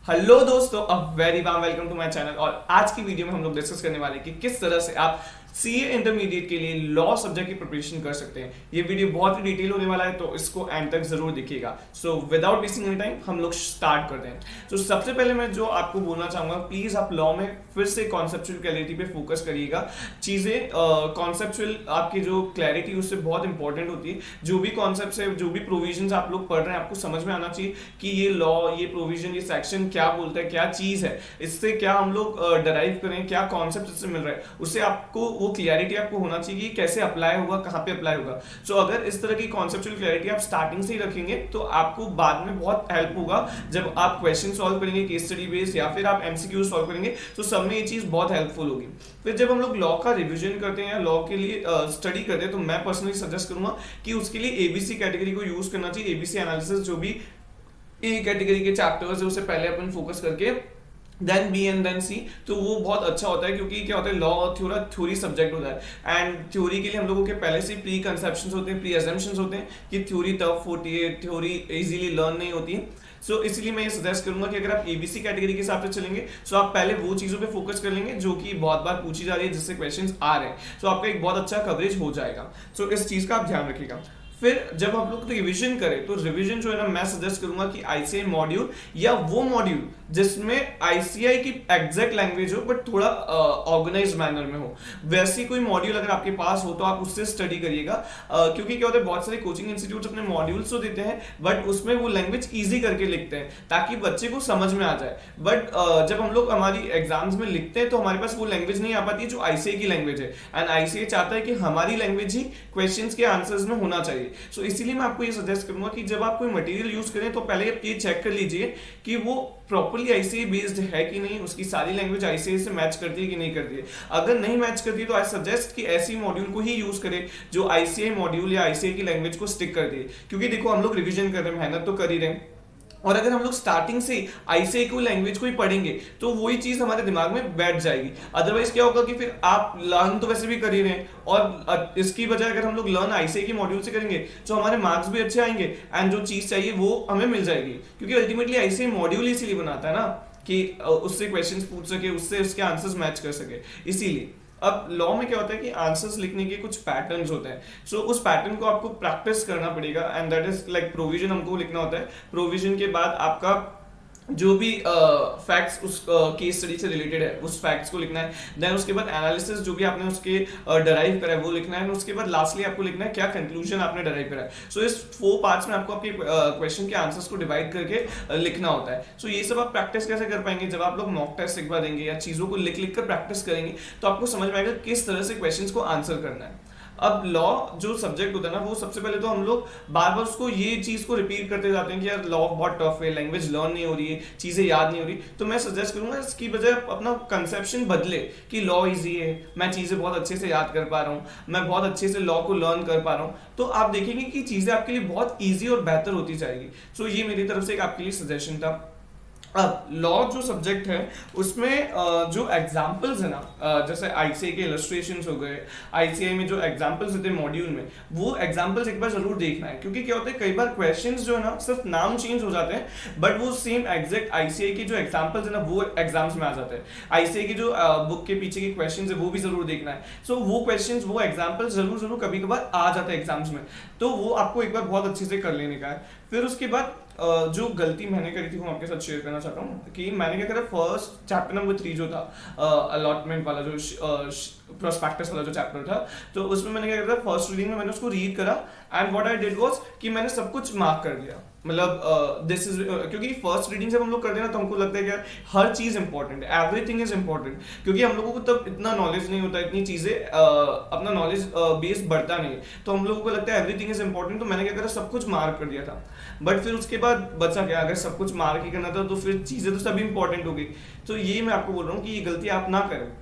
Hello दोस्तों, a very warm welcome to my channel. और आज की वीडियो में हम लोग डिस्कस करने वाले हैं कि किस तरह से आप सीए इंटरमीडिएट के लिए लॉ सब्जेक्ट की प्रिपरेशन कर सकते हैं। ये वीडियो बहुत ही डिटेल होने वाला है, तो इसको एंड तक जरूर देखिएगा। So without wasting any time हम लोग स्टार्ट करते हैं। तो सबसे पहले मैं जो आपको बोलना चाहूंगा, प्लीज आप लॉ में फिर से कॉन्सेप्चुअल क्लैरिटी पे फोकस करिएगा। चीजें कॉन्सेप्चुअल आपकी जो क्लैरिटी उससे बहुत इंपॉर्टेंट होती है। जो भी कॉन्सेप्ट है, जो भी प्रोविजन आप लोग पढ़ रहे हैं, आपको समझ में आना चाहिए कि ये लॉ, ये प्रोविजन, ये सेक्शन क्या बोलता है, क्या चीज है, इससे क्या हम लोग डराइव करें, क्या कॉन्सेप्ट इससे मिल रहा है, उससे आपको वो क्लियरिटी आपको होना चाहिए कि कैसे अप्लाई होगा, कहाँ पे अप्लाई होगा। सो अगर इस तरह की कॉन्सेप्चुअल क्लैरिटी आप स्टार्टिंग से ही रखेंगे तो आपको बाद में बहुत हेल्प होगा जब आप क्वेश्चन सॉल्व करेंगे केस स्टडी बेस्ड, या फिर आप एमसीक्यू सॉल्व करेंगे, तो सब में ये चीज बहुत हेल्पफुल होगी। फिर जब हम लोग लॉ का रिविजन करते हैं या लॉ के लिए स्टडी करते हैं, तो मैं पर्सनली सजेस्ट करूंगा कि उसके लिए एबीसी कैटेगरी को यूज करना चाहिए। एबीसी एनालिसिस, जो भी ए कैटेगरी के चैप्टर्स है, उसे पहले अपन फोकस करके देन बी एंड देन सी, तो वो बहुत अच्छा होता है। क्योंकि क्या होता है, लॉ थोड़ा थ्योरी सब्जेक्ट होता है, एंड थ्योरी के लिए हम लोगों के पहले से प्री कंसेप्शंस होते हैं, प्री अजम्पशंस होते हैं कि थ्योरी टफ होती है, थ्योरी इजीली लर्न नहीं होती है। सो इसलिए मैं ये सजेस्ट करूंगा कि अगर आप एबीसी कैटेगरी के हिसाब से चलेंगे, सो आप पहले वो चीजों पे फोकस कर लेंगे जो कि बहुत बार पूछी जा रही है, जिससे क्वेश्चंस आ रहे हैं। सो आपका एक बहुत अच्छा कवरेज हो जाएगा। सो इस चीज का आप ध्यान रखिएगा। फिर जब हम लोग रिवीजन करें, तो रिवीजन जो है ना, मैं सजेस्ट करूंगा कि आईसीआई मॉड्यूल या वो मॉड्यूल जिसमें आईसीआई की एग्जैक्ट लैंग्वेज हो बट थोड़ा ऑर्गेनाइज मैनर में हो, वैसी कोई मॉड्यूल अगर आपके पास हो तो आप उससे स्टडी करिएगा। क्योंकि क्या होता है, बहुत सारे कोचिंग इंस्टीट्यूट अपने मॉड्यूल्स तो देते हैं बट उसमें वो लैंग्वेज ईजी करके लिखते हैं ताकि बच्चे को समझ में आ जाए। बट जब हम लोग हमारी एग्जाम्स में लिखते हैं तो हमारे पास वो लैंग्वेज नहीं आ पाती है जो आईसीआई की लैंग्वेज है, एंड आईसीआई चाहता है कि हमारी लैंग्वेज ही क्वेश्चंस के आंसर्स में होना चाहिए। सो इसीलिए मैं आपको ये सजेस्ट करूंगा कि जब आप कोई मटेरियल यूज करें तो पहले आप ये चेक कर लीजिए कि वो प्रॉपर्ली आईसीआई बेस्ड है कि नहीं, उसकी सारी लैंग्वेज आईसीआई से मैच करती है कि नहीं करती है। अगर नहीं मैच करती है तो आई सजेस्ट कि ऐसी मॉड्यूल को ही यूज करें जो आईसीआई मॉड्यूल या आईसीआई की लैंग्वेज को स्टिक कर दे। क्योंकि देखो, हम लोग रिवीजन कर रहे हैं, मेहनत तो कर ही रहे हैं, और अगर हम लोग स्टार्टिंग से आईसीआई को लैंग्वेज को ही पढ़ेंगे तो वही चीज हमारे दिमाग में बैठ जाएगी। अदरवाइज क्या होगा कि फिर आप लर्न तो वैसे भी कर ही रहे हैं, और इसकी बजाय अगर हम लोग लर्न आईसीआई के मॉड्यूल से करेंगे तो हमारे मार्क्स भी अच्छे आएंगे एंड जो चीज चाहिए वो हमें मिल जाएगी। क्योंकि अल्टीमेटली आईसीआई मॉड्यूल इसीलिए बनाता है ना कि उससे क्वेश्चंस पूछ सके, उससे उसके आंसर्स मैच कर सके, इसीलिए। अब लॉ में क्या होता है कि आंसर्स लिखने के कुछ पैटर्न्स होते हैं। सो उस पैटर्न को आपको प्रैक्टिस करना पड़ेगा, and that is like provision हमको लिखना होता है। प्रोविजन के बाद आपका जो भी फैक्ट्स उस केस स्टडी से रिलेटेड है, उस फैक्ट्स को लिखना है। देन उसके बाद एनालिसिस, जो भी आपने उसके डराइव करा है वो लिखना है। उसके बाद लास्टली आपको लिखना है क्या कंक्लूजन आपने डराइव करा है। सो इस 4 पार्ट्स में आपको आपके क्वेश्चन के आंसर्स को डिवाइड करके लिखना होता है। सो ये सब आप प्रैक्टिस कैसे कर पाएंगे, जब आप लोग मॉक टेस्ट एक बार देंगे या चीजों को लिख लिख कर प्रैक्टिस करेंगे तो आपको समझ में आएगा किस तरह से क्वेश्चन को आंसर करना है। अब लॉ जो सब्जेक्ट होता है ना, वो सबसे पहले तो हम लोग बार बार उसको ये चीज को रिपीट करते जाते हैं कि यार लॉ बहुत टफ है, लैंग्वेज लर्न नहीं हो रही है, चीजें याद नहीं हो रही। तो मैं सजेस्ट करूंगा इसकी बजाय अपना कंसेप्शन बदले कि लॉ इजी है, मैं चीजें बहुत अच्छे से याद कर पा रहा हूँ, मैं बहुत अच्छे से लॉ को लर्न कर पा रहा हूँ, तो आप देखेंगे कि चीजें आपके लिए बहुत ईजी और बेहतर होती जाएगी। सो ये मेरी तरफ से एक आपके लिए सजेशन था। अब लॉ जो सब्जेक्ट है उसमें जो एग्जाम्पल्स है ना, जैसे आईसीआई के इलस्ट्रेशंस हो गए, आईसीआई में जो एग्जाम्पल्स होते हैं मॉड्यूल में, वो एग्जाम्पल्स एक बार जरूर देखना है। क्योंकि क्या होता है, कई बार क्वेश्चंस जो है ना सिर्फ नाम चेंज हो जाते हैं बट वो सेम एग्जैक्ट आईसीआई के जो एग्जाम्पल्स है ना वो एग्जाम्स में आ जाते हैं। आईसीआई की जो बुक के पीछे के क्वेश्चंस है वो भी जरूर देखना है। सो वो क्वेश्चंस, वो एग्जाम्पल्स जरूर जरूर कभी कभार आ जाते हैं एग्जाम्स में, तो वो आपको एक बार बहुत अच्छे से कर लेने का है। फिर उसके बाद जो गलती मैंने करी थी वो आपके साथ शेयर करना चाहता हूँ कि मैंने क्या करा, फर्स्ट चैप्टर नंबर 3 जो था अलॉटमेंट वाला, जो प्रोस्पेक्टस वाला जो चैप्टर था, तो उसमें मैंने क्या करा, फर्स्ट रीडिंग में मैंने उसको रीड करा and what I did was कि मैंने सब कुछ मार्क कर दिया। मतलब दिस इज, क्योंकि फर्स्ट रीडिंग जब हम लोग करते हैं ना तो हमको लगता है कि हर चीज इंपॉर्टेंट है, एवरीथिंग इज इंपॉर्टेंट, क्योंकि हम लोगों को तब इतना नॉलेज नहीं होता, इतनी चीजें अपना नॉलेज बेस बढ़ता नहीं, तो हम लोगों को लगता है एवरीथिंग इज इंपॉर्टेंट। तो मैंने क्या करा, सब कुछ मार्क कर दिया था। बट फिर उसके बाद बचा क्या, अगर सब कुछ मार्क ही करना था तो फिर चीजें तो सभी इंपॉर्टेंट हो गई। तो ये मैं आपको बोल रहा हूँ कि ये गलती आप ना करें।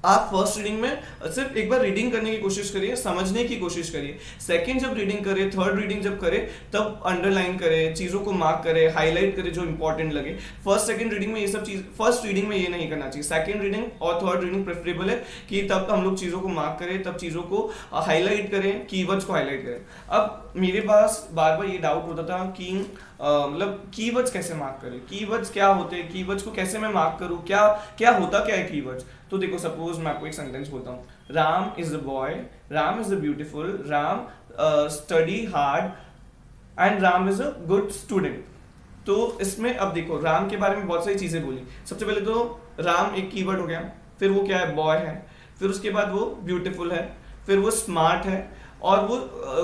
आप फर्स्ट रीडिंग में सिर्फ एक बार रीडिंग करने की कोशिश करिए, समझने की कोशिश करिए। सेकंड जब रीडिंग करें, थर्ड रीडिंग जब करें, तब अंडरलाइन करें, चीजों को मार्क करें, हाईलाइट करें जो इंपॉर्टेंट लगे। फर्स्ट सेकंड रीडिंग में ये सब चीज, फर्स्ट रीडिंग में ये नहीं करना चाहिए। सेकंड रीडिंग और थर्ड रीडिंग प्रेफरेबल है कि तब हम लोग चीजों को मार्क करें, तब चीजों को हाईलाइट करें, कीवर्ड्स को हाईलाइट करें। अब मेरे पास बार बार ये डाउट होता था कि मतलब कीवर्ड्स कैसे मार्क करें, कीवर्ड्स क्या होते हैं, कीवर्ड्स को कैसे मैं मार्क करूँ, क्या क्या होता क्या है कीवर्ड्स। तो देखो सपोज मैं आपको एक सेंटेंस बोलता हूँ, Ram is a boy, Ram is a beautiful, Ram study hard and Ram is a good student. तो इसमें अब देखो राम के बारे में बहुत सारी चीजें बोली। सबसे पहले तो राम एक कीवर्ड हो गया, फिर वो क्या है, बॉय है, फिर उसके बाद वो ब्यूटीफुल है, फिर वो स्मार्ट है, और वो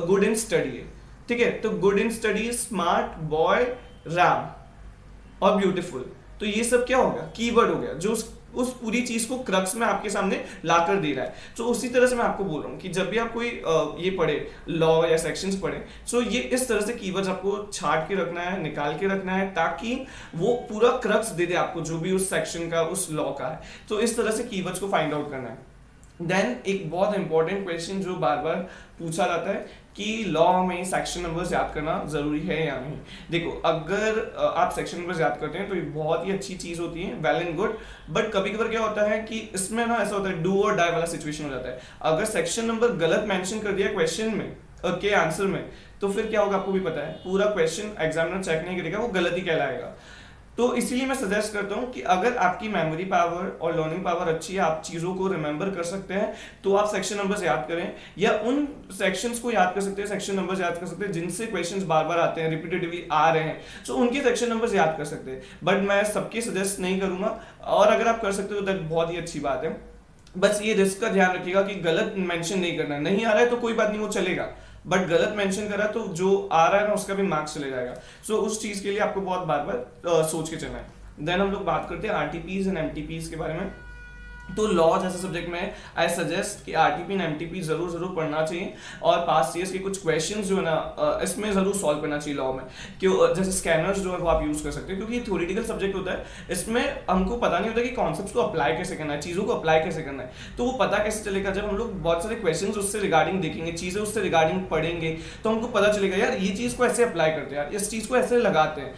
गुड इन स्टडी है। ठीक है, तो good in study, smart, boy, Ram और ब्यूटीफुल, तो ये सब क्या होगा, कीवर्ड हो गया जो उस पूरी चीज को क्रक्स में आपके सामने लाकर दे रहा है। तो उसी तरह से मैं आपको बोल रहा हूँ कि जब भी आप कोई ये पढ़े लॉ या सेक्शंस पढ़े, सो ये इस तरह से कीवर्ड्स आपको छाट के रखना है, निकाल के रखना है, ताकि वो पूरा क्रक्स दे दे आपको जो भी उस सेक्शन का, उस लॉ का है। तो इस तरह से कीवर्ड्स को फाइंड आउट करना है। देन एक बहुत इंपॉर्टेंट क्वेश्चन जो बार बार पूछा जाता है कि लॉ में सेक्शन नंबर्स याद करना जरूरी है या नहीं। देखो अगर आप सेक्शन नंबर्स याद करते हैं तो ये बहुत ही अच्छी चीज होती है, वेल एंड गुड, बट कभी कभार क्या होता है कि इसमें ना ऐसा होता है डू और डाई वाला सिचुएशन हो जाता है। अगर सेक्शन नंबर गलत मेंशन कर दिया क्वेश्चन में के आंसर में, तो फिर क्या होगा आपको भी पता है, पूरा क्वेश्चन एग्जामिनर चेक नहीं करेगा, वो गलत ही कहलाएगा। तो इसीलिए मैं सजेस्ट करता हूं कि अगर आपकी मेमोरी पावर और लर्निंग पावर अच्छी है, आप चीजों को रिमेंबर कर सकते हैं, तो आप सेक्शन नंबर्स याद करें, या उन सेक्शंस को याद कर सकते हैं, सेक्शन नंबर्स याद कर सकते हैं जिनसे क्वेश्चंस बार बार आते हैं, रिपीटेटिवली आ रहे हैं, तो उनके सेक्शन नंबर्स याद कर सकते हैं। बट मैं सबके सजेस्ट नहीं करूंगा, और अगर आप कर सकते हो तो बहुत ही अच्छी बात है। बस ये रिस्क का ध्यान रखिएगा कि गलत मेंशन नहीं करना, नहीं आ रहा है तो कोई बात नहीं, वो चलेगा, बट गलत मेंशन करा तो जो आ रहा है ना उसका भी मार्क्स चले जाएगा। सो उस चीज के लिए आपको बहुत बार बार सोच के चलना है। देन हम लोग बात करते हैं आरटीपीज एंड एमटीपीज के बारे में। तो लॉ जैसे सब्जेक्ट में आई सजेस्ट कि आरटीपी एंड एमटीपी जरूर पढ़ना चाहिए, और पास्ट ईयर्स के कुछ क्वेश्चंस जो है ना इसमें जरूर सॉल्व करना चाहिए लॉ में। क्यों, जैसे स्कैनर्स जो है वो आप यूज कर सकते हैं, क्योंकि थ्योरेटिकल सब्जेक्ट होता है, इसमें हमको पता नहीं होता कि कॉन्सेप्ट्स को अप्लाई कैसे करना है, चीजों को अप्लाई कैसे करना है। तो वो पता कैसे चलेगा, जब हम लोग बहुत सारे क्वेश्चन उससे रिगार्डिंग देखेंगे, चीजें उससे रिगार्डिंग पढ़ेंगे, तो हमको पता चलेगा यार ये चीज को ऐसे अप्लाई करते हैं, यार इस चीज को ऐसे लगाते हैं,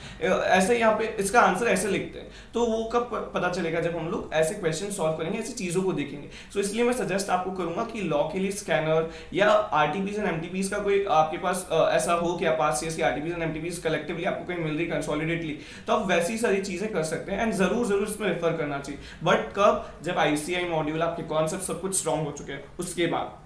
ऐसे यहाँ पे इसका आंसर ऐसे लिखते हैं। तो वो कब पता चलेगा, जब हम लोग ऐसे क्वेश्चन सॉल्व करेंगे, ऐसी चीजों को देखेंगे। सो इसलिए मैं सजेस्ट आपको करूंगा कि लॉ के लिए स्कैनर या आरटीपीज एंड एमटीपीज का कोई आपके पास ऐसा हो कि आप पास की आरटीपीज एंड एमटीपीज कलेक्टिवली आपको कहीं मिल रही कंसोलिडेटली, तो आप वैसी सारी चीजें कर सकते हैं, एंड जरूर इसमें रेफर करना चाहिए। बट कब, जब आईसीआई मॉड्यूल आपके कॉन्सेप्ट सब कुछ स्ट्रांग हो चुके हैं, उसके बाद।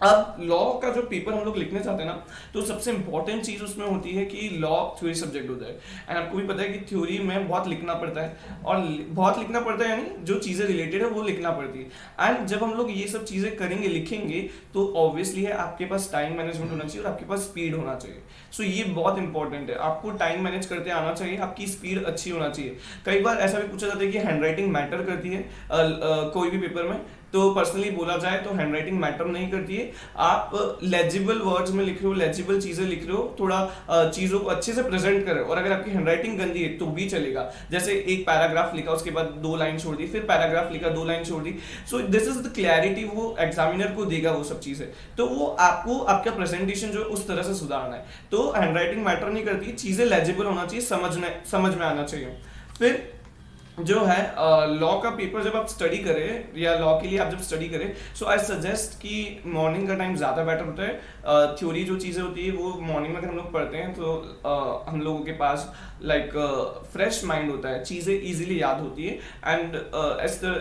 अब लॉ का जो पेपर हम लोग लिखने चाहते हैं ना, तो सबसे इंपॉर्टेंट चीज उसमें होती है कि लॉ थ्योरी सब्जेक्ट होता है, एंड आपको भी पता है कि थ्योरी में बहुत लिखना पड़ता है, और बहुत लिखना पड़ता है यानी जो चीजें रिलेटेड है वो लिखना पड़ती है। एंड जब हम लोग ये सब चीजें करेंगे, लिखेंगे, तो ऑब्वियसली है आपके पास टाइम मैनेजमेंट होना चाहिए और आपके पास स्पीड होना चाहिए। सो ये बहुत इंपॉर्टेंट है, आपको टाइम मैनेज करते आना चाहिए, आपकी स्पीड अच्छी होना चाहिए। कई बार ऐसा भी पूछा जाता है कि हैंडराइटिंग मैटर करती है कोई भी पेपर में, तो पर्सनली बोला जाए तो हैंडराइटिंग मैटर नहीं करती है। आप लेजिबल वर्ड्स में लिख रहे हो, लेजिबल चीजें लिख रहे हो, थोड़ा चीजों को अच्छे से प्रेजेंट कर रहे हो, और अगर आपकी हैंडराइटिंग गंदी है तो भी चलेगा। जैसे एक पैराग्राफ लिखा, उसके बाद 2 लाइन छोड़ दी, फिर पैराग्राफ लिखा, 2 लाइन छोड़ दी, so this is the clarity वो एग्जामिनर को देगा वो सब चीजें। तो वो आपको आपका प्रेजेंटेशन जो उस तरह से सुधारना है। तो हैंडराइटिंग मैटर नहीं करती, चीजें लेजिबल होना चाहिए, समझ में आना चाहिए। फिर जो है लॉ का पेपर जब आप स्टडी करें, या लॉ के लिए आप जब स्टडी करें, सो आई सजेस्ट कि मॉर्निंग का टाइम ज़्यादा बेटर होता है। थ्योरी जो चीज़ें होती है वो मॉर्निंग में अगर हम लोग पढ़ते हैं तो हम लोगों के पास लाइक फ्रेश माइंड होता है, चीज़ें इजीली याद होती है, एंड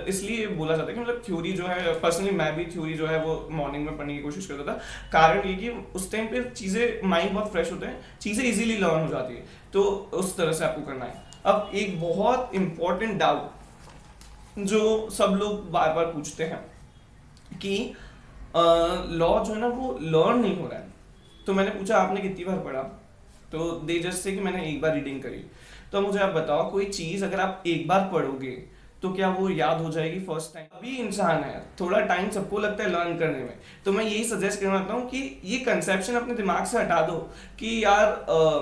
इसलिए बोला जाता है कि मतलब थ्योरी जो है, पर्सनली मैं भी थ्योरी जो है वो मॉर्निंग में पढ़ने की कोशिश करता था। कारण ये कि उस टाइम पे चीज़ें, माइंड बहुत फ्रेश होते हैं, चीज़ें इजीली लर्न हो जाती है। तो उस तरह से आपको करना है। अब एक बहुत इंपॉर्टेंट डाउट जो सब लोग बार बार पूछते हैं कि लॉ जो है ना वो लर्न नहीं हो रहा है। तो मैंने पूछा आपने कितनी बार पढ़ा, तो दे जस्ट से कि मैंने एक बार रीडिंग करी। तो मुझे आप बताओ, कोई चीज अगर आप एक बार पढ़ोगे तो क्या वो याद हो जाएगी फर्स्ट टाइम? अभी इंसान है, थोड़ा टाइम सबको लगता है लर्न करने में। तो मैं यही सजेस्ट करना चाहता हूँ कि ये कंसेप्शन अपने दिमाग से हटा दो कि यार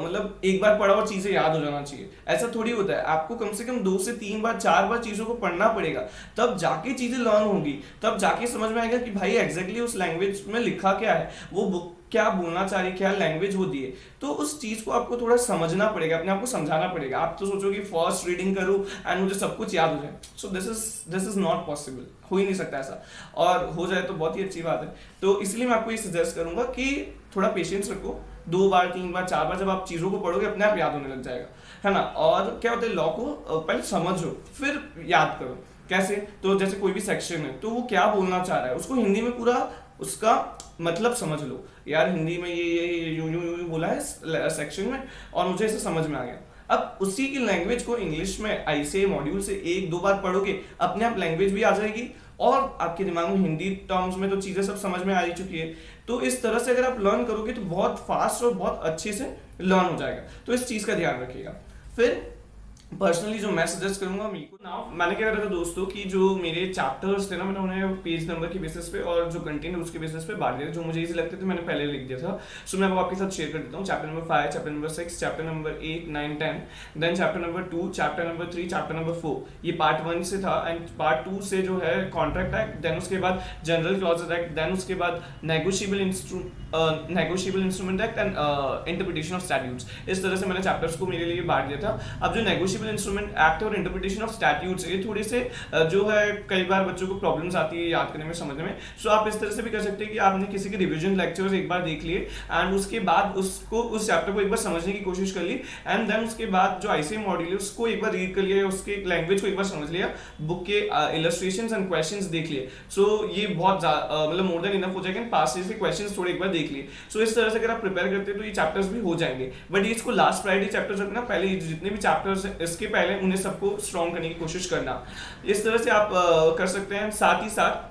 मतलब एक बार पढ़ा और चीजें याद हो जाना चाहिए। ऐसा थोड़ी होता है, आपको कम से कम 2 से 3 बार 4 बार चीजों को पढ़ना पड़ेगा, तब जाके चीजें लर्न होंगी, तब जाके समझ में आएगा कि भाई एग्जैक्टली उस लैंग्वेज में लिखा क्या है, वो बुक क्या बोलना चाह रही, क्या लैंग्वेज वो दिए। तो उस चीज को आपको थोड़ा समझना पड़ेगा, अपने आप को समझाना पड़ेगा। आप तो सोचोगे फर्स्ट रीडिंग करूं एंड मुझे सब कुछ याद हो जाए, सो दिस इज नॉट पॉसिबल, हो ही नहीं सकता ऐसा। और हो जाए तो बहुत ही अच्छी बात है। तो इसलिए मैं आपको ये सजेस्ट करूंगा कि थोड़ा पेशेंस रखो, 2 बार 3 बार 4 बार जब आप चीजों को पढ़ोगे अपने आप याद होने लग जाएगा, है ना। और क्या होता है, लॉ को पहले समझो फिर याद करो। कैसे, तो जैसे कोई भी सेक्शन है तो वो क्या बोलना चाह रहा है उसको हिंदी में पूरा उसका मतलब समझ लो। यार हिंदी में ये यूं यूं यूं बोला है सेक्शन में और मुझे इसे समझ में आ गया। अब उसी की लैंग्वेज को इंग्लिश में ऐसे मॉड्यूल से 1-2 बार पढ़ोगे, अपने आप लैंग्वेज भी आ जाएगी और आपके दिमाग में हिंदी टर्म्स में तो चीजें सब समझ में आ ही चुकी है। तो इस तरह से अगर आप लर्न करोगे तो बहुत फास्ट और बहुत अच्छे से लर्न हो जाएगा। तो इस चीज का ध्यान रखिएगा। फिर पर्सनली जो मैं सजेस्ट करूंगा मैंने क्या करा था दोस्तों कि जो मेरे चैप्टर्स थे ना, मैंने उन्हें पेज नंबर के बेसिस पे और जो कंटेंट है उसके बेसिस पे बांट दिया। जो मुझे इजी लगते थे मैंने पहले लिख दिया था। सो मैं वो आपके साथ शेयर कर देता हूँ। Chapter number 5, chapter number 6, chapter number 8, 9, 10, then chapter number 2, chapter number 3, chapter number 4। ये पार्ट 1 से था एंड पार्ट 2 से जो है कॉन्ट्रैक्ट एक्ट, देन उसके बाद जनरल क्लॉजेज एक्ट, देन उसके बाद negotiable instrument act and interpretation of statutes. इस तरह से मैंने चैप्टर्स को मेरे लिए बांट दिया था। अब जो नेगोशिएबल इंस्ट्रूमेंट एक्ट और इंटरप्रिटेशन ऑफ स्टैट्यूट्स, ये थोड़े से जो है कई बार बच्चों को प्रॉब्लम्स आती है याद करने में, समझने में। सो आप इस तरह से भी कर सकते हैं कि आपने किसी के रिवीजन लेक्चर्स एक बार देख लिए एंड उसके बाद उसको उस चैप्टर को एक बार समझने की कोशिश कर ली एंड देन उसके बाद जो आईसीएम मॉड्यूल है उसको एक बार रीड कर लिया, उसके लैंग्वेज को एक बार समझ लिया, बुक के इलस्ट्रेशंस एंड क्वेश्चंस देख लिए। सो ये बहुत मतलब मोर देन इनफ हो जाएगा। पास्ट के क्वेश्चंस थोड़े एक बार देख लिए। सो इस तरह से अगर आप प्रिपेयर करते हैं तो ये चैप्टर्स भी हो जाएंगे। बट ये इसको लास्ट प्रायोरिटी चैप्टर्स रखना, पहले जितने भी चैप्टर्स इसके पहले उन्हें सबको स्ट्रॉन्ग करने की कोशिश करना। इस तरह से आप कर सकते हैं। साथ ही साथ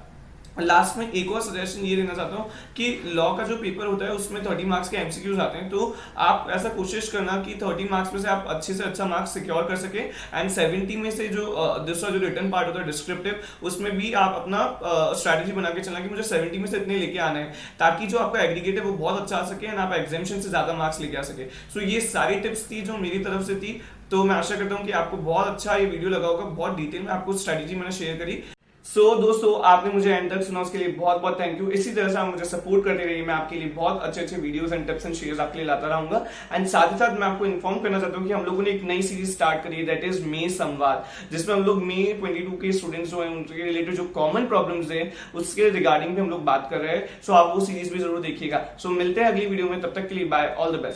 लास्ट में एक और सजेशन ये देना चाहता हूँ कि लॉ का जो पेपर होता है उसमें 30 मार्क्स के एमसीक्यूज आते हैं। तो आप ऐसा कोशिश करना कि 30 मार्क्स में से आप अच्छे से अच्छा मार्क्स सिक्योर कर सके एंड 70 में से जो दूसरा जो रिटर्न पार्ट होता है डिस्क्रिप्टिव, उसमें भी आप अपना स्ट्रैटेजी बना के चलना कि मुझे 70 में से इतने लेके आना है, ताकि जो आपका एग्रीगेट है वो बहुत अच्छा आ सके एंड आप एग्जामिनेशन से ज्यादा मार्क्स लेके आ सके। सो ये सारी टिप्स थी जो मेरी तरफ से थी। तो मैं आशा करता हूँ कि आपको बहुत अच्छा ये वीडियो लगा होगा। बहुत डिटेल में आपको स्ट्रेटेजी मैंने शेयर करी। दोस्तों आपने मुझे एंड तक सुना उसके लिए बहुत बहुत थैंक यू। इसी तरह से आप मुझे सपोर्ट करते रहिए। मैं आपके लिए बहुत अच्छे अच्छे videos and tips and shares आपके लिए लाता रहूंगा। एंड साथ ही साथ मैं आपको इन्फॉर्म करना चाहता हूँ कि हम लोगों ने एक नई सीरीज स्टार्ट करी है, दैट इज मे संवाद, जिसमें हम लोग मे 22 के स्टूडेंट्स जो है उनके रिलेटेड जो कॉमन प्रॉब्लम्स है उसके रिगार्डिंग भी हम लोग बात कर रहे हैं। सो आप वो सीरीज भी जरूर देखिएगा। सो मिलते हैं अगली वीडियो में, तब तक के लिए बाय, ऑल द बेस्ट।